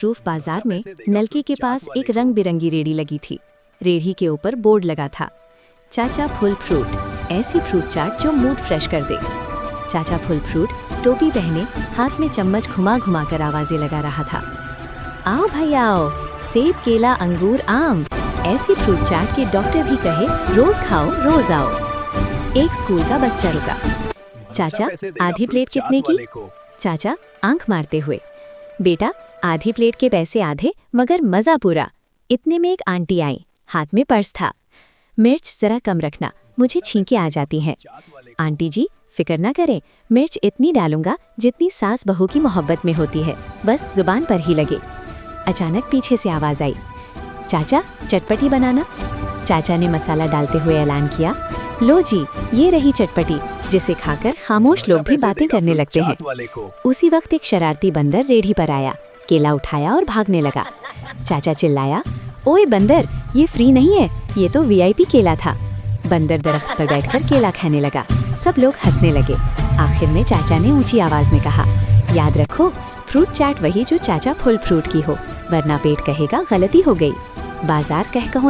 Roof बाजार में नलके के पास एक रंग बिरंगी रेड़ी लगी थी। रेड़ी के ऊपर बोर्ड लगा था, चाचा फुल फ्रूट, ऐसी फ्रूट चाट जो मूड फ्रेश कर दे। चाचा फुल फ्रूट टोपी पहने हाथ में चम्मच घुमा घुमा कर आवाजें लगा रहा था। आओ भाई आओ, सेब केला अंगूर आम, ऐसी फ्रूट चाट के डॉक्टर भी कहे रोज खाओ रोज आओ। एक स्कूल का बच्चा रुका। चाचा आधी प्लेट कितने की? चाचा आंख मारते हुए, बेटा आधी प्लेट के पैसे आधे मगर मजा पूरा। इतने में एक आंटी आई, हाथ में पर्स था। मिर्च जरा कम रखना, मुझे छींके आ जाती हैं। आंटी जी फिक्र ना करें, मिर्च इतनी डालूंगा जितनी सास बहू की मोहब्बत में होती है, बस जुबान पर ही लगे। अचानक पीछे से आवाज आई, चाचा चटपटी बनाना। चाचा ने मसाला डालते हुए ऐलान किया, लो जी ये रही चटपटी, जिसे खाकर खामोश लोग भी बातें करने लगते हैं। उसी वक्त एक शरारती बंदर रेढ़ी पर आया, केला उठाया और भागने लगा। चाचा चिल्लाया, ओए बंदर, ये फ्री नहीं है, ये तो वीआईपी केला था। बंदर दरख्त पर बैठकर केला खाने लगा। सब लोग हंसने लगे। आखिर में चाचा ने ऊंची आवाज में कहा, याद रखो फ्रूट चाट वही जो चाचा फुल फ्रूट की हो, वरना पेट कहेगा गलती हो गई। बाजार कह कहो